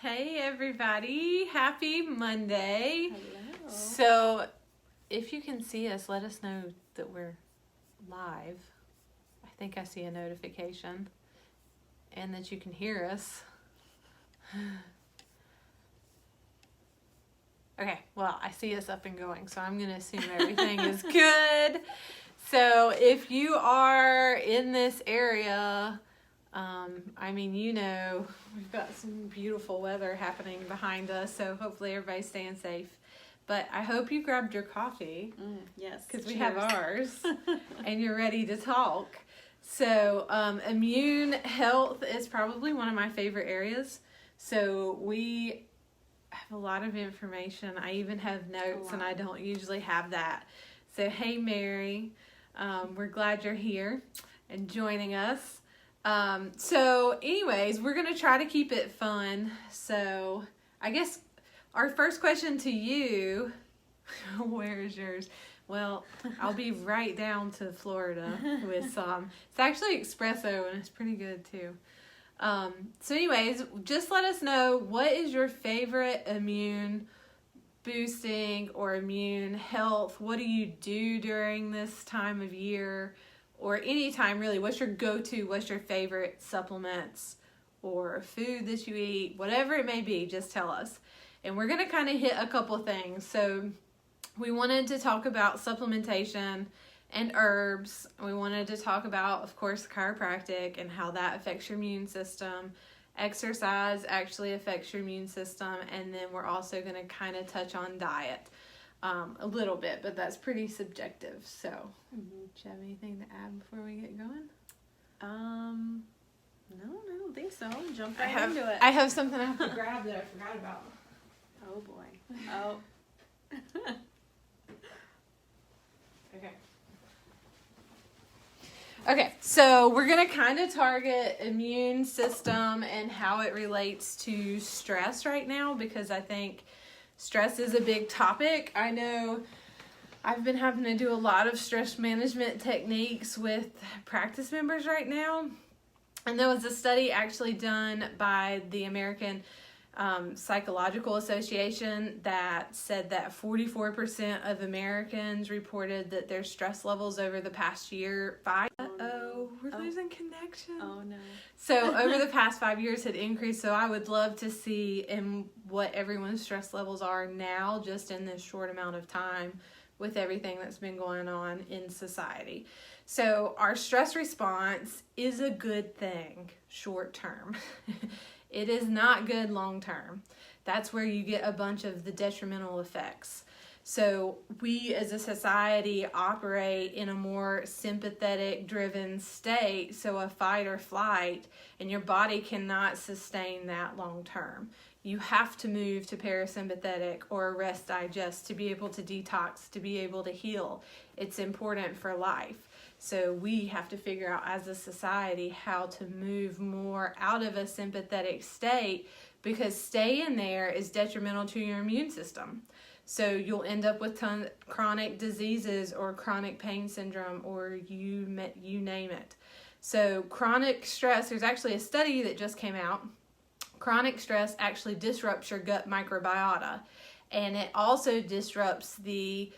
Hey everybody, happy Monday. Hello. So if you can see us, let us know that we're live. I think I see a notification. And that you can hear us. Okay, well, I see us up and going, so I'm going to assume everything is good. So if you are in this area, we've got some beautiful weather happening behind us, so hopefully everybody's staying safe. But I hope you grabbed your coffee. Yes. Because we have ours, and you're ready to talk. So immune health is probably one of my favorite areas. So we have a lot of information. I even have notes, and I don't usually have that. So hey, Mary, we're glad you're here and joining us. So anyways, we're going to try to keep it fun. So I guess our first question to you, where is yours? Well, I'll be right down to Florida with some. It's actually espresso and it's pretty good too. So anyways, just let us know, what is your favorite immune boosting or immune health? What do you do during this time of year? Or any time really, what's your go-to, what's your favorite supplements or food that you eat, whatever it may be, just tell us. And we're going to kind of hit a couple things. So we wanted to talk about supplementation and herbs. We wanted to talk about, of course, chiropractic and how that affects your immune system. Exercise actually affects your immune system. And then we're also going to kind of touch on diet. A little bit, but that's pretty subjective. So, do you have anything to add before we get going? No, I don't think so. Jump right into it. I have something I have to grab that I forgot about. Oh boy. Oh. Okay, so we're going to kind of target immune system and how it relates to stress right now, because I think stress is a big topic. I know I've been having to do a lot of stress management techniques with practice members right now. And there was a study actually done by the American Psychological Association that said that 44% of Americans reported that their stress levels over the past year, we're losing connection. Oh no. So over the past 5 years had increased. So I would love to see what everyone's stress levels are now, just in this short amount of time with everything that's been going on in society. So our stress response is a good thing short term. It is not good long term. That's where you get a bunch of the detrimental effects. So we as a society operate in a more sympathetic driven state, so a fight or flight, and your body cannot sustain that long term. You have to move to parasympathetic or rest digest to be able to detox, to be able to heal. It's important for life. So we have to figure out as a society how to move more out of a sympathetic state, because staying there is detrimental to your immune system. So you'll end up with chronic diseases or chronic pain syndrome, or you name it. So chronic stress, there's actually a study that just came out. Chronic stress actually disrupts your gut microbiota, and it also disrupts the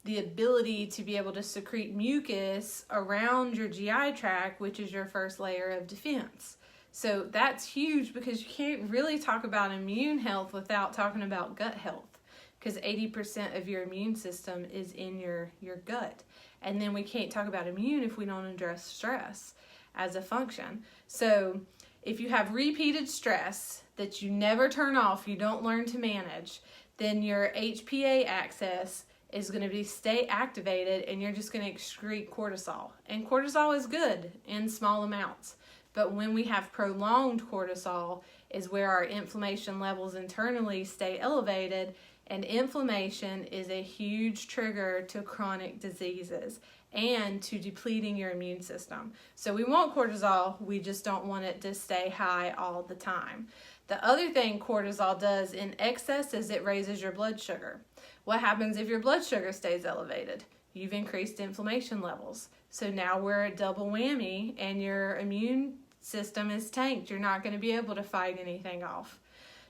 ability to be able to secrete mucus around your GI tract, which is your first layer of defense. So that's huge, because you can't really talk about immune health without talking about gut health, because 80% of your immune system is in your gut. And then we can't talk about immune if we don't address stress as a function. So if you have repeated stress that you never turn off, you don't learn to manage, then your HPA axis is going to stay activated, and you're just going to excrete cortisol. And cortisol is good in small amounts. But when we have prolonged cortisol is where our inflammation levels internally stay elevated, and inflammation is a huge trigger to chronic diseases and to depleting your immune system. So we want cortisol, we just don't want it to stay high all the time. The other thing cortisol does in excess is it raises your blood sugar. What happens if your blood sugar stays elevated? You've increased inflammation levels. So now we're at double whammy, and your immune system is tanked. You're not going to be able to fight anything off.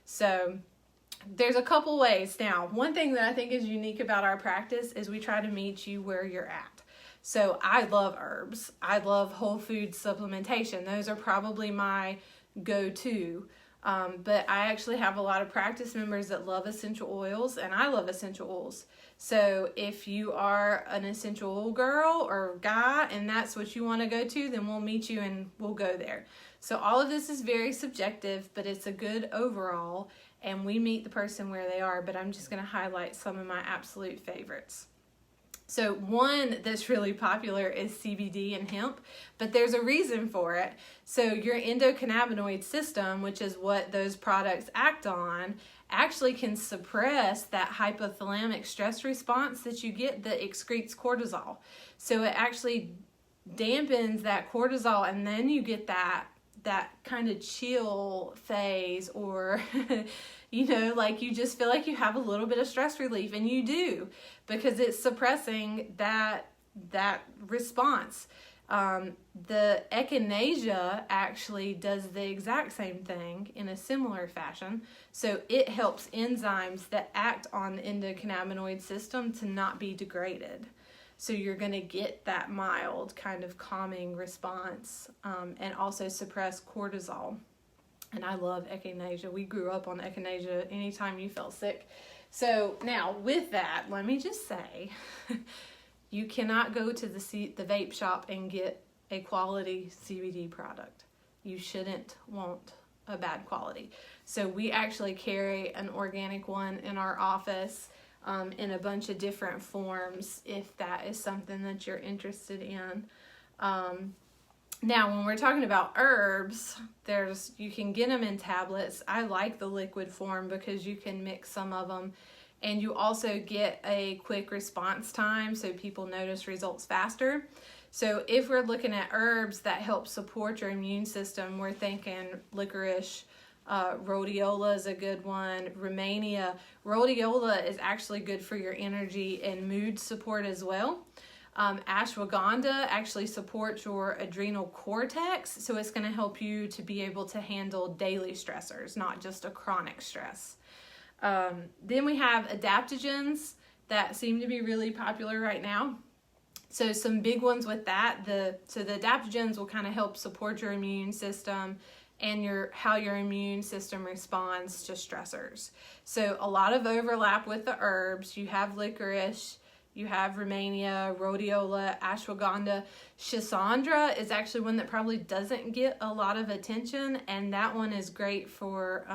So there's a couple ways. Now, one thing that I think is unique about our practice is we try to meet you where you're at. So I love herbs. I love whole food supplementation. Those are probably my go-to. But I actually have a lot of practice members that love essential oils, and I love essential oils. So if you are an essential oil girl or guy and that's what you want to go to, then we'll meet you and we'll go there. So all of this is very subjective, but it's a good overall, and we meet the person where they are. But I'm just going to highlight some of my absolute favorites. So one that's really popular is CBD and hemp, but there's a reason for it. So your endocannabinoid system, which is what those products act on, actually can suppress that hypothalamic stress response that you get that excretes cortisol. So it actually dampens that cortisol, and then you get that kind of chill phase, or like you just feel like you have a little bit of stress relief, and you do, because it's suppressing that response. The echinacea actually does the exact same thing in a similar fashion. So it helps enzymes that act on the endocannabinoid system to not be degraded. So you're going to get that mild kind of calming response, and also suppress cortisol. And I love echinacea. We grew up on echinacea anytime you felt sick. So now with that, let me just say, you cannot go to the vape shop and get a quality CBD product. You shouldn't want a bad quality. So we actually carry an organic one in our office, in a bunch of different forms, if that is something that you're interested in. Now, when we're talking about herbs, you can get them in tablets. I like the liquid form because you can mix some of them, and you also get a quick response time, so people notice results faster. So if we're looking at herbs that help support your immune system, we're thinking licorice. Rhodiola is a good one. Rehmannia. Rhodiola is actually good for your energy and mood support as well. Ashwagandha actually supports your adrenal cortex, so it's going to help you to be able to handle daily stressors, not just a chronic stress. Then we have adaptogens that seem to be really popular right now. So some big ones with that, the adaptogens will kind of help support your immune system and how your immune system responds to stressors. So a lot of overlap with the herbs. You have licorice, you have Rehmannia, Rhodiola, Ashwagandha. Schisandra is actually one that probably doesn't get a lot of attention, and that one is great for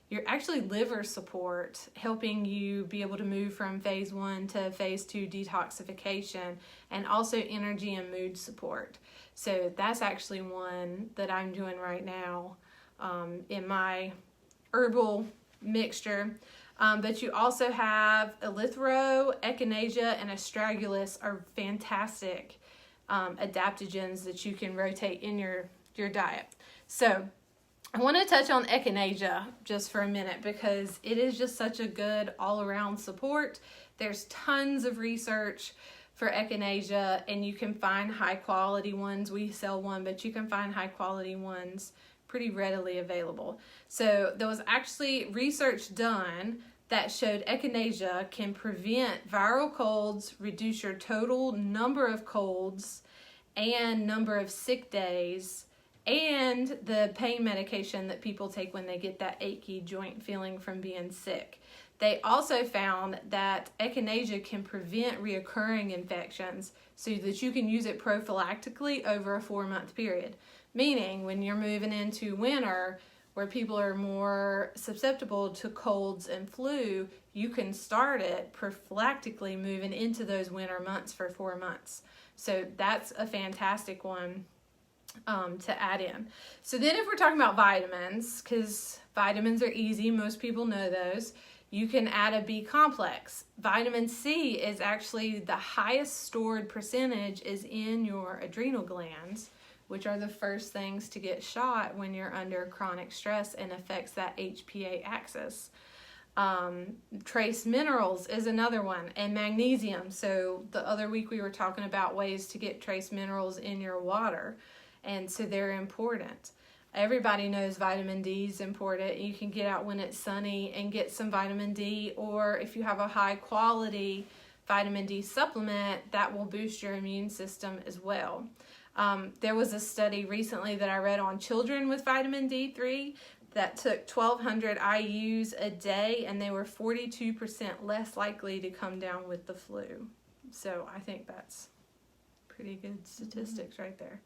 your actually liver support, helping you be able to move from phase 1 to phase 2 detoxification, and also energy and mood support. So that's actually one that I'm doing right now in my herbal mixture. But you also have eleuthero, echinacea, and astragalus are fantastic adaptogens that you can rotate in your diet. So I want to touch on echinacea just for a minute because it is just such a good all-around support. There's tons of research for echinacea, and you can find high-quality ones. We sell one, but you can find high-quality ones pretty readily available. So there was actually research done that showed echinacea can prevent viral colds, reduce your total number of colds and number of sick days, and the pain medication that people take when they get that achy joint feeling from being sick. They also found that echinacea can prevent reoccurring infections so that you can use it prophylactically over a 4-month period. Meaning, when you're moving into winter, where people are more susceptible to colds and flu, you can start it prophylactically moving into those winter months for 4 months. So that's a fantastic one to add in. So then if we're talking about vitamins, because vitamins are easy, most people know those, you can add a B complex. Vitamin C is actually the highest stored percentage is in your adrenal glands, which are the first things to get shot when you're under chronic stress and affects that HPA axis. Trace minerals is another one, and magnesium. So the other week we were talking about ways to get trace minerals in your water. and so they're important. Everybody knows vitamin D is important. You can get out when it's sunny and get some vitamin D, or if you have a high quality vitamin D supplement, that will boost your immune system as well. There was a study recently that I read on children with vitamin D3 that took 1,200 IUs a day, and they were 42% less likely to come down with the flu. So I think that's pretty good statistics right there.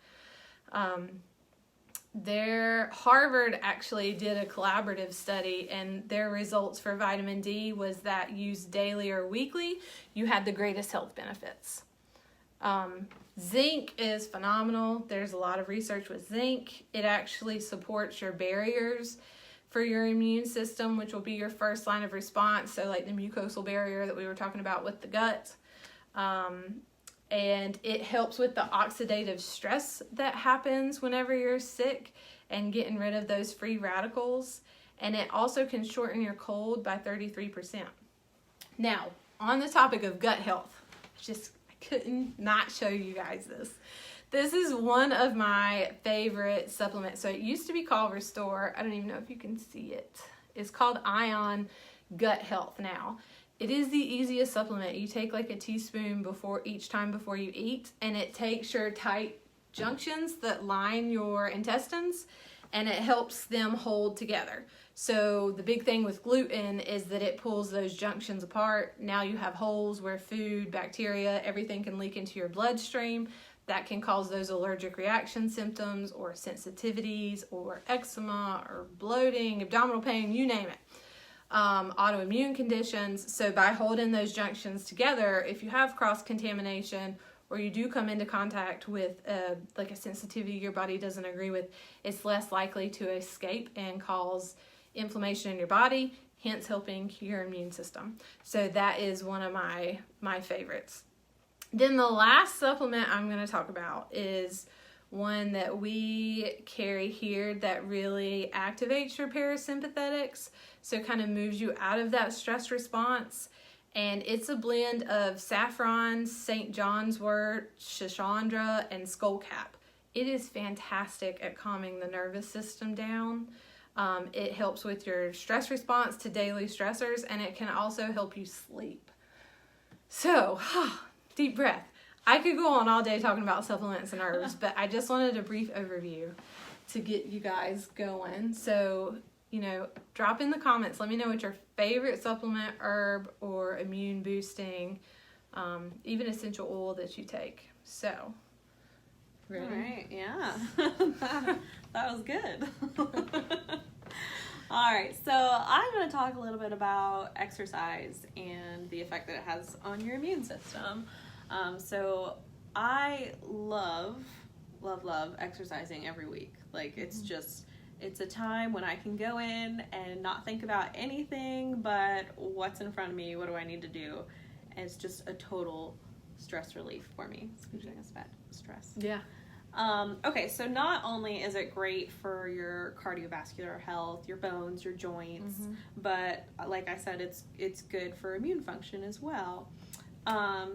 Harvard actually did a collaborative study, and their results for vitamin D was that used daily or weekly, you had the greatest health benefits. Zinc is phenomenal. There's a lot of research with zinc. It actually supports your barriers for your immune system, which will be your first line of response. So like the mucosal barrier that we were talking about with the gut. And it helps with the oxidative stress that happens whenever you're sick and getting rid of those free radicals. And it also can shorten your cold by 33%. Now, on the topic of gut health, I couldn't not show you guys this. This is one of my favorite supplements. So it used to be called Restore. I don't even know if you can see it. It's called Ion Gut Health now. It is the easiest supplement. You take like a teaspoon each time before you eat, and it takes your tight junctions that line your intestines, and it helps them hold together. So the big thing with gluten is that it pulls those junctions apart. Now you have holes where food, bacteria, everything can leak into your bloodstream. That can cause those allergic reaction symptoms or sensitivities or eczema or bloating, abdominal pain, you name it. Autoimmune conditions. So by holding those junctions together, if you have cross-contamination or you do come into contact with like a sensitivity your body doesn't agree with, it's less likely to escape and cause inflammation in your body, hence helping your immune system. So that is one of my favorites. Then the last supplement I'm going to talk about is one that we carry here that really activates your parasympathetics, so kind of moves you out of that stress response. And it's a blend of saffron, St. John's wort, Schisandra, and skullcap. It is fantastic at calming the nervous system down. It helps with your stress response to daily stressors, and it can also help you sleep. So, deep breath. I could go on all day talking about supplements and herbs, but I just wanted a brief overview to get you guys going. So, drop in the comments. Let me know what your favorite supplement, herb, or immune boosting, even essential oil that you take. So, ready? All right, yeah. That was good. All right, so I'm going to talk a little bit about exercise and the effect that it has on your immune system. So I love exercising every week. Like, it's a time when I can go in and not think about anything but what's in front of me, what do I need to do. And it's just a total stress relief for me. Excuse me, stress. Yeah. Okay, so not only is it great for your cardiovascular health, your bones, your joints, but like I said, it's good for immune function as well.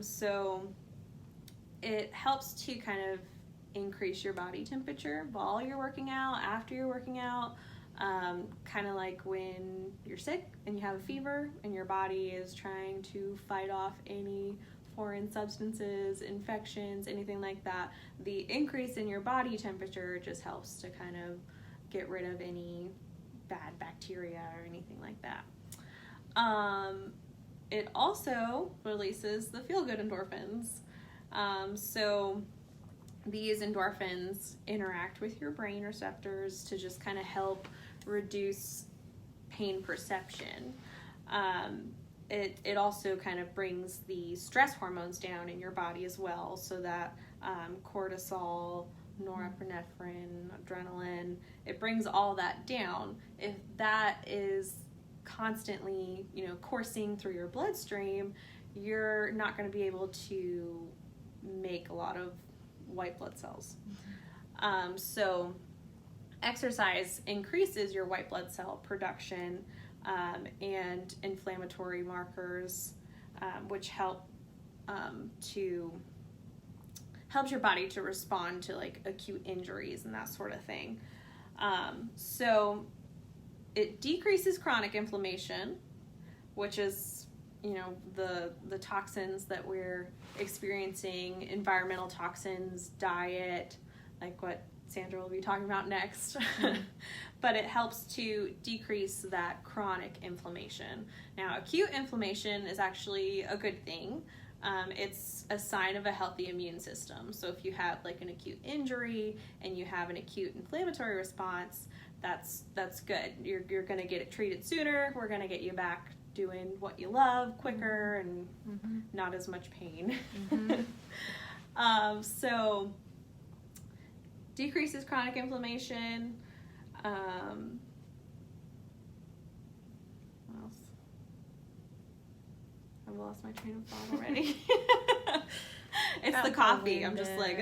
So it helps to kind of increase your body temperature while you're working out, after you're working out, kind of like when you're sick and you have a fever and your body is trying to fight off any foreign substances, infections, anything like that. The increase in your body temperature just helps to kind of get rid of any bad bacteria or anything like that. It also releases the feel-good endorphins. So these endorphins interact with your brain receptors to just kind of help reduce pain perception. It also kind of brings the stress hormones down in your body as well, so that cortisol, norepinephrine, adrenaline, it brings all that down. If that is constantly, coursing through your bloodstream, you're not going to be able to make a lot of white blood cells. So exercise increases your white blood cell production and inflammatory markers, which help helps your body to respond to like acute injuries and that sort of thing. So it decreases chronic inflammation, which is, you know, the toxins that we're experiencing, environmental toxins, diet, like what Sandra will be talking about next. But it helps to decrease that chronic inflammation. Now, acute inflammation is actually a good thing. It's a sign of a healthy immune system. So if you have like an acute injury and you have an acute inflammatory response, that's good. You're going to get it treated sooner. We're going to get you back doing what you love quicker and not as much pain. So decreases chronic inflammation. What else? I've lost my train of thought already. It's the coffee. I'm just like,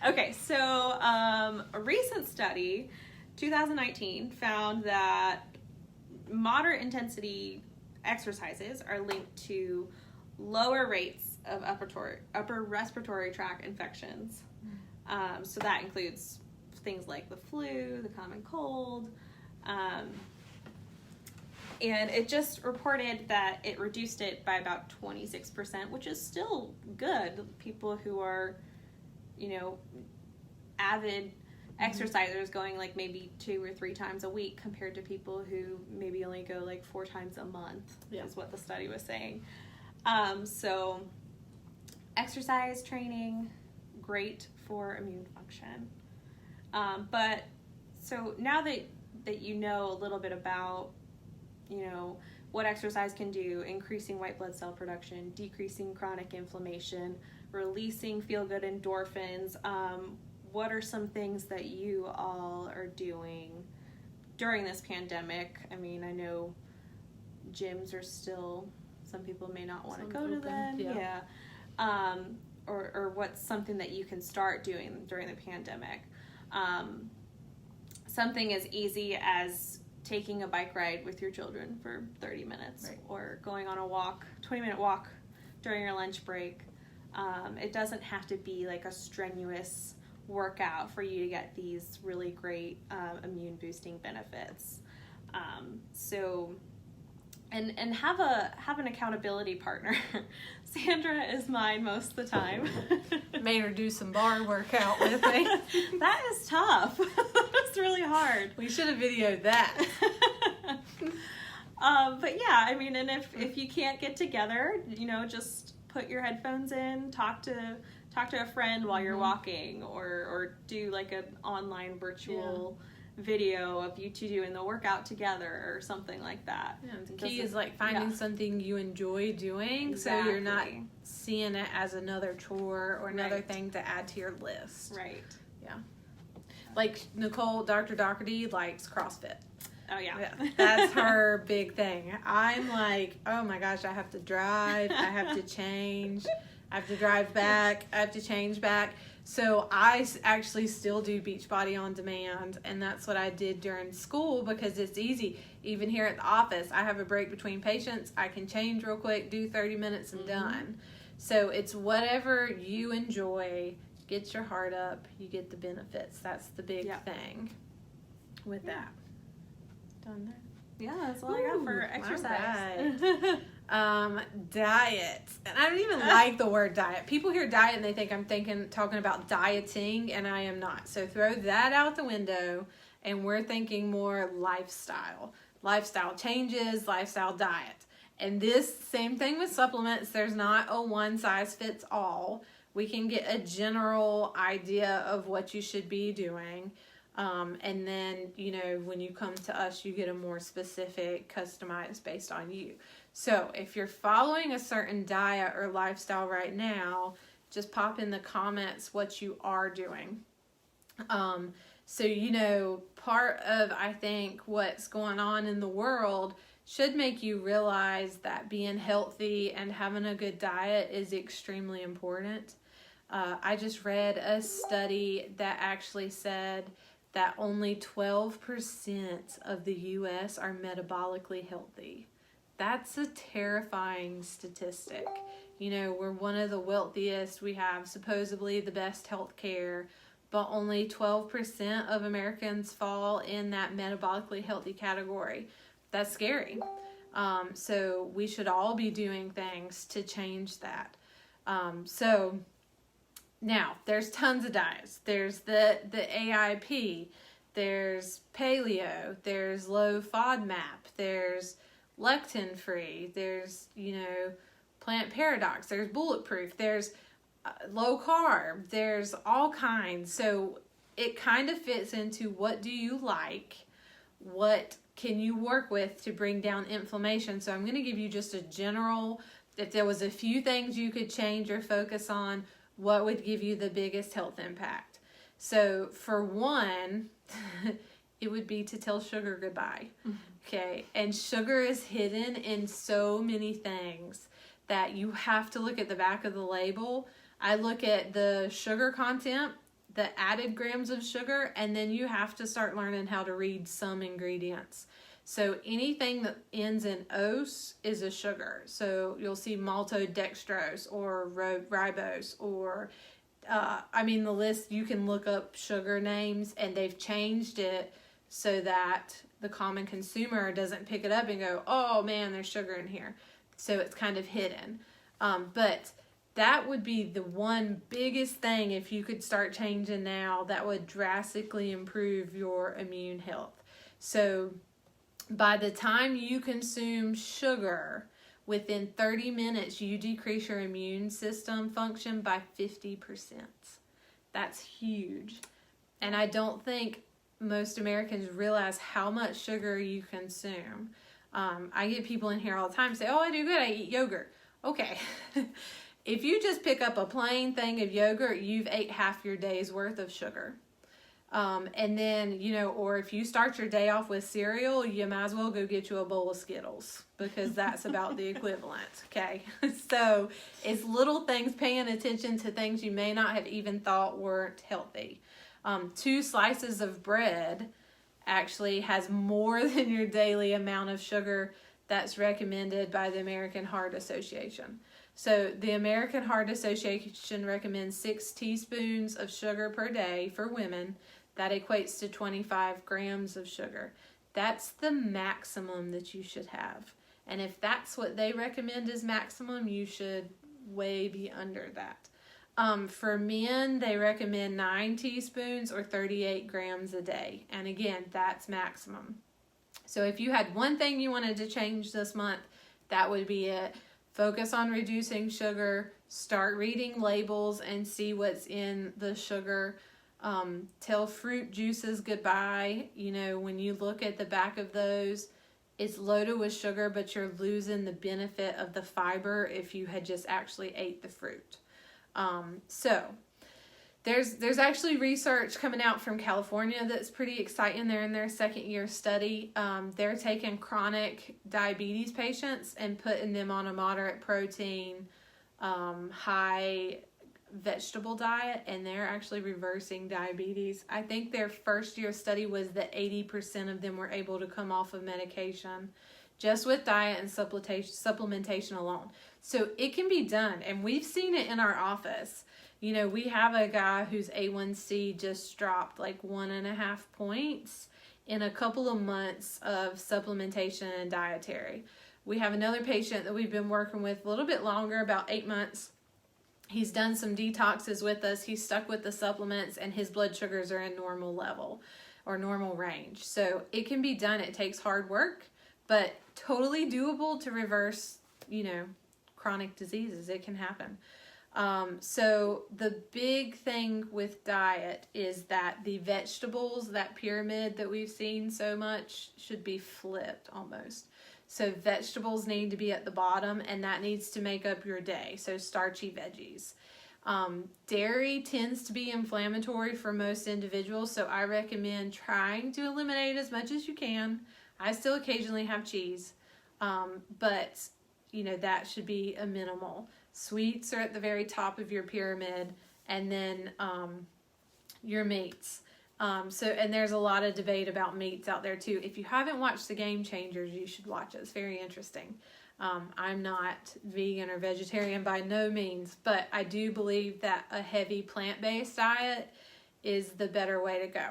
Okay, so a recent study, 2019, found that moderate intensity exercises are linked to lower rates of upper respiratory tract infections. So that includes things like the flu, the common cold, and it just reported that it reduced it by about 26%, which is still good. People who are, you know, avid exercisers going like maybe 2 or 3 times a week compared to people who maybe only go like 4 times a month, is what the study was saying. So exercise training, great for immune function. But so now that you know a little bit about, you know, what exercise can do, increasing white blood cell production, decreasing chronic inflammation, releasing feel-good endorphins, what are some things that you all are doing during this pandemic? I mean, I know gyms are still, some people may not want to go to them. Or what's something that you can start doing during the pandemic. Something as easy as taking a bike ride with your children for 30 minutes or going on a walk, 20-minute walk during your lunch break. It doesn't have to be like a strenuous workout for you to get these really great immune boosting benefits. And have an accountability partner. Sandra is mine most of the time. Made her do some bar workout with me. That is tough. That's really hard. We should have videoed that. But yeah, I mean, and if you can't get together, you know, just put your headphones in, talk to a friend while you're walking, or do like an online virtual video of you two doing the workout together or something like that. Yeah, the key is like finding something you enjoy doing, so you're not seeing it as another chore or another thing to add to your list. Right. Yeah. Like Nicole, Dr. Doherty likes CrossFit. Oh yeah. That's her big thing. I'm like, oh my gosh, I have to drive, I have to change, I have to drive back, I have to change back. So I actually still do Beachbody on demand, and that's what I did during school because it's easy. Even here at the office, I have a break between patients. I can change real quick, do 30 minutes and done. So it's whatever you enjoy, get your heart up, you get the benefits. That's the big thing with that. Done there. Yeah, that's all I got for exercise. Diet. And I don't even like the word diet. People hear diet and they think I'm talking about dieting, and I am not. So throw that out the window, and we're thinking more lifestyle. Lifestyle changes, lifestyle diet. And this same thing with supplements. There's not a one size fits all. We can get a general idea of what you should be doing. And then, you know, when you come to us, you get a more specific, customized based on you. So if you're following a certain diet or lifestyle right now, just pop in the comments what you are doing. So, you know, part of, I think, what's going on in the world should make you realize that being healthy and having a good diet is extremely important. I just read a study that actually said that only 12% of the U.S. are metabolically healthy. That's a terrifying statistic. You know, we're one of the wealthiest. We have supposedly the best health care, but only 12% of Americans fall in that metabolically healthy category. That's scary. So we should all be doing things to change that. So now there's tons of diets. There's the AIP, there's paleo, there's low FODMAP, there's lectin free, there's, you know, plant paradox, there's bulletproof, there's low carb, there's all kinds. So it kind of fits into what do you like, what can you work with to bring down inflammation. So I'm going to give you just a general, if there was a few things you could change or focus on, what would give you the biggest health impact. So for one, it would be to tell sugar goodbye. Okay, and sugar is hidden in so many things that you have to look at the back of the label. I look at the sugar content, the added grams of sugar, and then you have to start learning how to read some ingredients. So anything that ends in ose is a sugar. So you'll see maltodextrose or ribose or, the list, you can look up sugar names, and they've changed it so that the common consumer doesn't pick it up and go, oh man, there's sugar in here. So it's kind of hidden. But that would be the one biggest thing, if you could start changing now, that would drastically improve your immune health. So by the time you consume sugar, within 30 minutes, you decrease your immune system function by 50%. That's huge. And I don't think most Americans realize how much sugar you consume. I get people in here all the time say, oh, I do good, I eat yogurt. Okay. If you just pick up a plain thing of yogurt, you've ate half your day's worth of sugar. And then, you know, or if you start your day off with cereal, you might as well go get you a bowl of Skittles, because that's about the equivalent. Okay. So it's little things, paying attention to things you may not have even thought weren't healthy. 2 slices of bread actually has more than your daily amount of sugar that's recommended by the American Heart Association. So the American Heart Association recommends 6 teaspoons of sugar per day for women. That equates to 25 grams of sugar. That's the maximum that you should have. And if that's what they recommend as maximum, you should way be under that. For men, they recommend 9 teaspoons or 38 grams a day. And again, that's maximum. So if you had one thing you wanted to change this month, that would be it. Focus on reducing sugar. Start reading labels and see what's in the sugar. Tell fruit juices goodbye. You know, when you look at the back of those, it's loaded with sugar, but you're losing the benefit of the fiber if you had just actually ate the fruit. So there's actually research coming out from California that's pretty exciting. They're in their 2nd year study. They're taking chronic diabetes patients and putting them on a moderate protein, high vegetable diet, and they're actually reversing diabetes. I think their 1st year study was that 80% of them were able to come off of medication just with diet and supplementation alone. So it can be done, and we've seen it in our office. You know, we have a guy whose A1C just dropped like 1.5 points in a couple of months of supplementation and dietary. We have another patient that we've been working with a little bit longer, about 8 months. He's done some detoxes with us. He's stuck with the supplements, and his blood sugars are in normal level or normal range. So it can be done. It takes hard work, but totally doable to reverse, you know, chronic diseases. It can happen. So the big thing with diet is that the vegetables, that pyramid that we've seen so much, should be flipped almost. So vegetables need to be at the bottom, and that needs to make up your day. So starchy veggies. Dairy tends to be inflammatory for most individuals, so I recommend trying to eliminate as much as you can. I still occasionally have cheese, but you know, that should be a minimal. Sweets are at the very top of your pyramid, and then your meats. And there's a lot of debate about meats out there too. If you haven't watched the Game Changers, you should watch it. It's very interesting. I'm not vegan or vegetarian by no means, but I do believe that a heavy plant-based diet is the better way to go.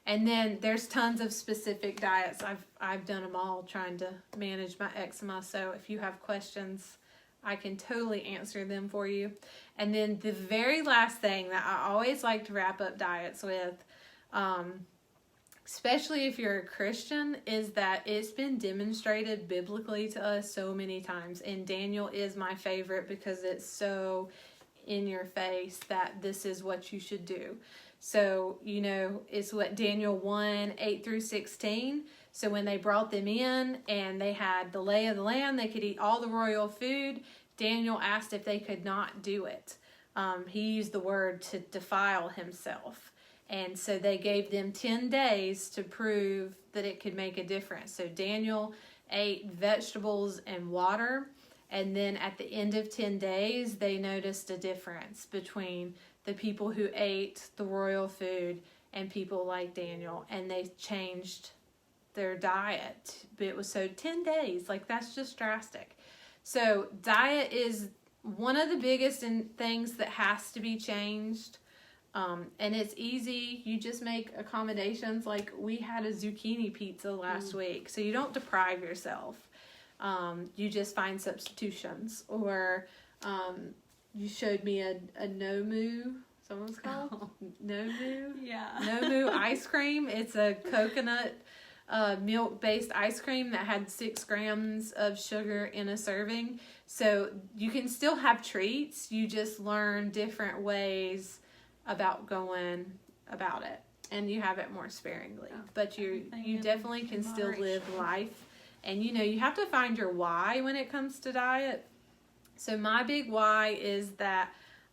And then there's tons of specific diets. I've done them all trying to manage my eczema. So if you have questions, I can totally answer them for you. And then the very last thing that I always like to wrap up diets with, especially if you're a Christian, is that it's been demonstrated biblically to us so many times. And Daniel is my favorite because it's so in your face that this is what you should do. So, it's what Daniel 1, 8 through 16. So when they brought them in and they had the lay of the land, they could eat all the royal food. Daniel asked if they could not do it. He used the word to defile himself. And so they gave them 10 days to prove that it could make a difference. So Daniel ate vegetables and water. And then at the end of 10 days, they noticed a difference between the people who ate the royal food and people like Daniel. And they changed their diet. But it was 10 days. That's just drastic. So diet is one of the biggest things that has to be changed. And it's easy. You just make accommodations. We had a zucchini pizza last week. So you don't deprive yourself. You just find substitutions. Or you showed me a Nomu. Someone's called Nomu. Yeah. Nomu ice cream. It's a coconut milk-based ice cream that had 6 grams of sugar in a serving. So you can still have treats. You just learn different ways about going about it, and you have it more sparingly. Yeah, but you definitely can still live life. And you have to find your why when it comes to diet. So my big why is that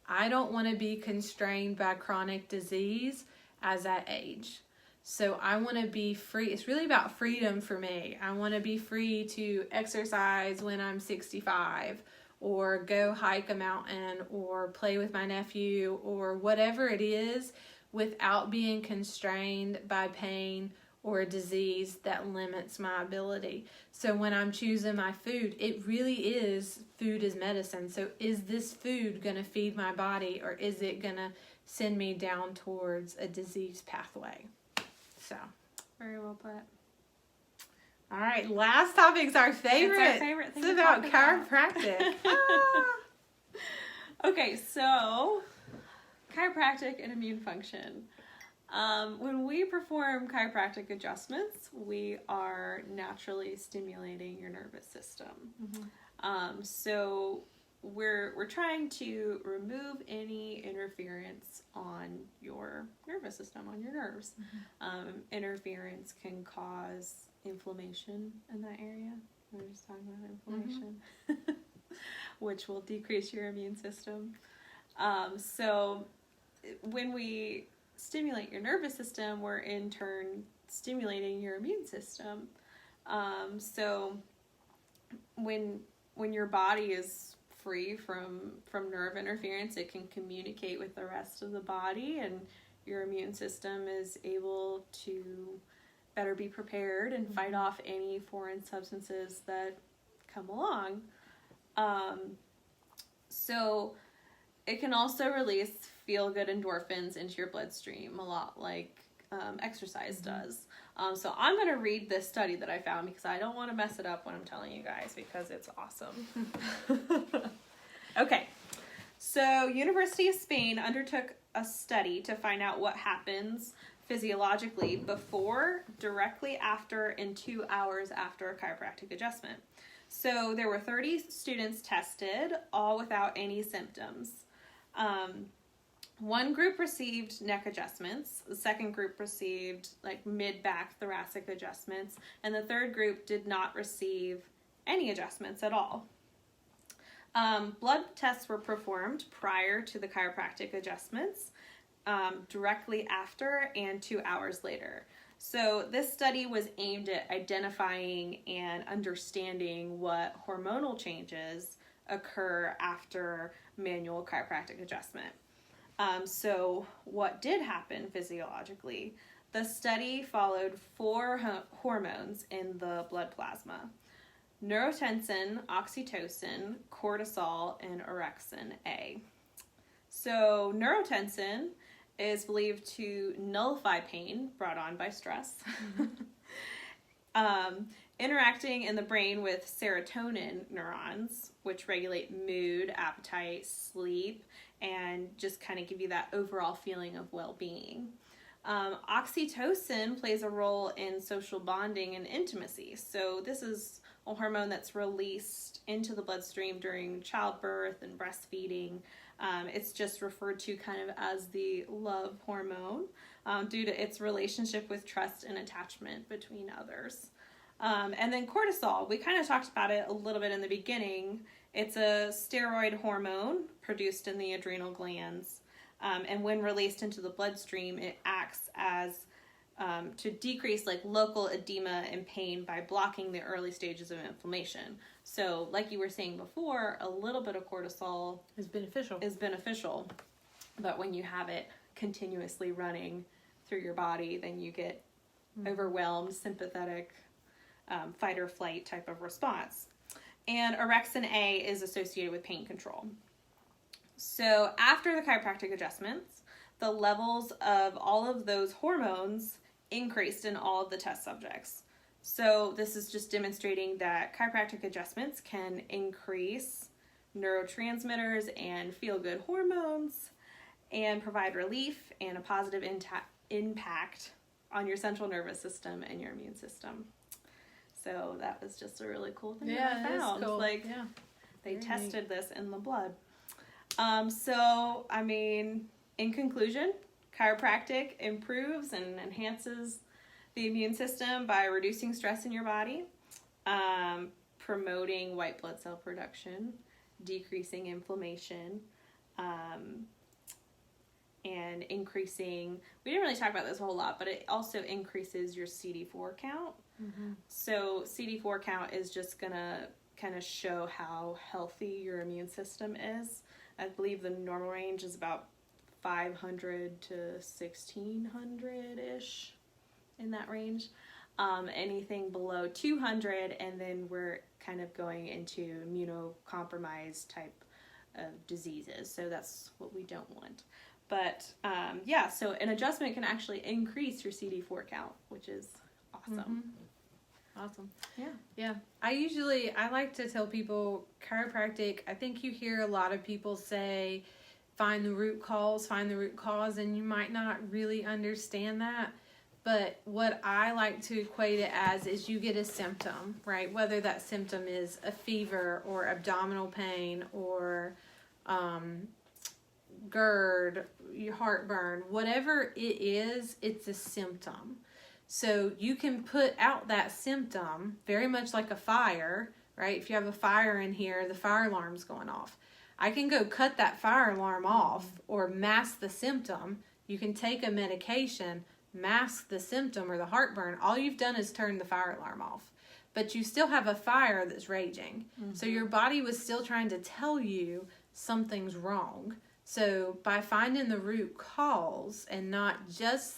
I don't want to be constrained by chronic disease as I age. So I want to be free. It's really about freedom for me. I want to be free to exercise when I'm 65, or go hike a mountain, or play with my nephew, or whatever it is, without being constrained by pain or a disease that limits my ability. So when I'm choosing my food, it really is food is medicine. So is this food going to feed my body, or is it going to send me down towards a disease pathway? So very well put. All right, last topic's our favorite. It's our favorite thing. It's about chiropractic. Okay, so chiropractic and immune function. When we perform chiropractic adjustments, we are naturally stimulating your nervous system. Mm-hmm. So we're trying to remove any interference on your nervous system, on your nerves. Mm-hmm. Interference can cause inflammation in that area. We're just talking about inflammation, mm-hmm. which will decrease your immune system. So when we stimulate your nervous system, we're in turn stimulating your immune system. So when your body is free from nerve interference, it can communicate with the rest of the body, and your immune system is able to better be prepared and fight off any foreign substances that come along. So it can also release feel-good endorphins into your bloodstream, a lot like exercise does. So I'm going to read this study that I found because I don't want to mess it up when I'm telling you guys, because it's awesome. Okay, so University of Spain undertook a study to find out what happens physiologically before, directly after, and 2 hours after a chiropractic adjustment. So there were 30 students tested, all without any symptoms. One group received neck adjustments, the second group received mid-back thoracic adjustments, and the third group did not receive any adjustments at all. Blood tests were performed prior to the chiropractic adjustments, directly after, and 2 hours later. So this study was aimed at identifying and understanding what hormonal changes occur after manual chiropractic adjustment. So what did happen physiologically? The study followed 4 hormones in the blood plasma: neurotensin, oxytocin, cortisol, and orexin A. So neurotensin is believed to nullify pain brought on by stress. Interacting in the brain with serotonin neurons, which regulate mood, appetite, sleep, and just kind of give you that overall feeling of well-being. Oxytocin plays a role in social bonding and intimacy. So this is a hormone that's released into the bloodstream during childbirth and breastfeeding. It's just referred to kind of as the love hormone due to its relationship with trust and attachment between others. And then cortisol, we kind of talked about it a little bit in the beginning. It's a steroid hormone produced in the adrenal glands. And when released into the bloodstream, it acts as to decrease like local edema and pain by blocking the early stages of inflammation. So like you were saying before, a little bit of cortisol is beneficial. But when you have it continuously running through your body, then you get overwhelmed, sympathetic, fight or flight type of response. And orexin A is associated with pain control. So after the chiropractic adjustments, the levels of all of those hormones increased in all of the test subjects. So this is just demonstrating that chiropractic adjustments can increase neurotransmitters and feel-good hormones and provide relief and a positive impact on your central nervous system and your immune system. So that was just a really cool thing that I found. Cool. Like they tested this in the blood. So, I mean, in conclusion, chiropractic improves and enhances the immune system by reducing stress in your body, promoting white blood cell production, decreasing inflammation, and increasing, we didn't really talk about this a whole lot, but it also increases your CD4 count. Mm-hmm. So CD4 count is just going to kind of show how healthy your immune system is. I believe the normal range is about 500 to 1600-ish, in that range. Anything below 200, and then we're kind of going into immunocompromised type of diseases. So that's what we don't want. But so an adjustment can actually increase your CD4 count, which is awesome. Mm-hmm. Awesome. Yeah. I like to tell people chiropractic, I think you hear a lot of people say, find the root cause, and you might not really understand that. But what I like to equate it as is you get a symptom, right? Whether that symptom is a fever or abdominal pain or GERD, your heartburn, whatever it is, it's a symptom. So you can put out that symptom very much like a fire, right? If you have a fire in here, the fire alarm's going off. I can go cut that fire alarm off or mask the symptom. You can take a medication, mask the symptom or the heartburn. All you've done is turn the fire alarm off. But you still have a fire that's raging. Mm-hmm. So your body was still trying to tell you something's wrong. So by finding the root cause and not just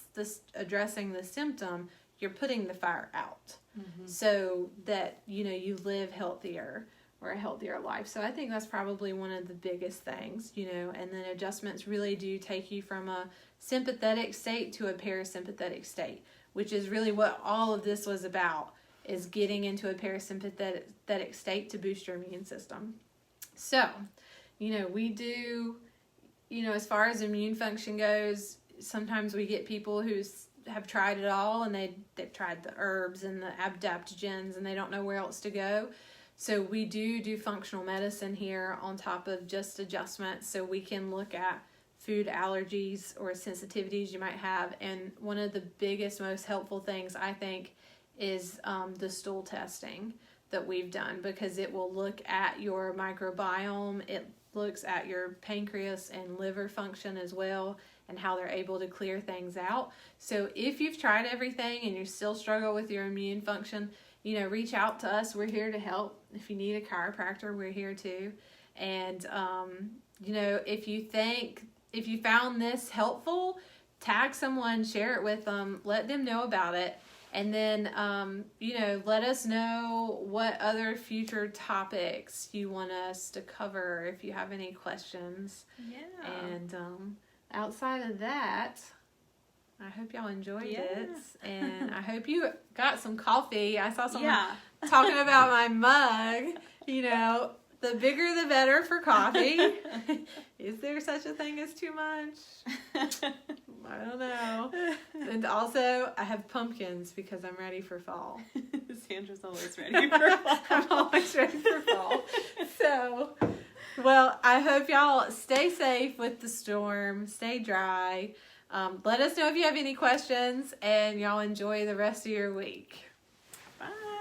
addressing the symptom, you're putting the fire out. Mm-hmm. So that, you live healthier or a healthier life. So I think that's probably one of the biggest things, and then adjustments really do take you from a sympathetic state to a parasympathetic state, which is really what all of this was about, is getting into a parasympathetic state to boost your immune system. So, we do, as far as immune function goes, sometimes we get people who have tried it all and they've tried the herbs and the adaptogens and they don't know where else to go. So we do functional medicine here on top of just adjustments, so we can look at food allergies or sensitivities you might have. And one of the biggest, most helpful things, I think, is the stool testing that we've done, because it will look at your microbiome, it looks at your pancreas and liver function as well, and how they're able to clear things out. So if you've tried everything and you still struggle with your immune function, reach out to us. We're here to help. If you need a chiropractor, we're here too. And, if you found this helpful, tag someone, share it with them, let them know about it. And then, let us know what other future topics you want us to cover if you have any questions. Yeah. And outside of that, I hope y'all enjoyed it. And I hope you got some coffee. I saw someone talking about my mug. The bigger the better for coffee. Is there such a thing as too much? I don't know. And also, I have pumpkins because I'm ready for fall. Sandra's always ready for fall. I'm always ready for fall. So, well, I hope y'all stay safe with the storm. Stay dry. Let us know if you have any questions, and y'all enjoy the rest of your week. Bye.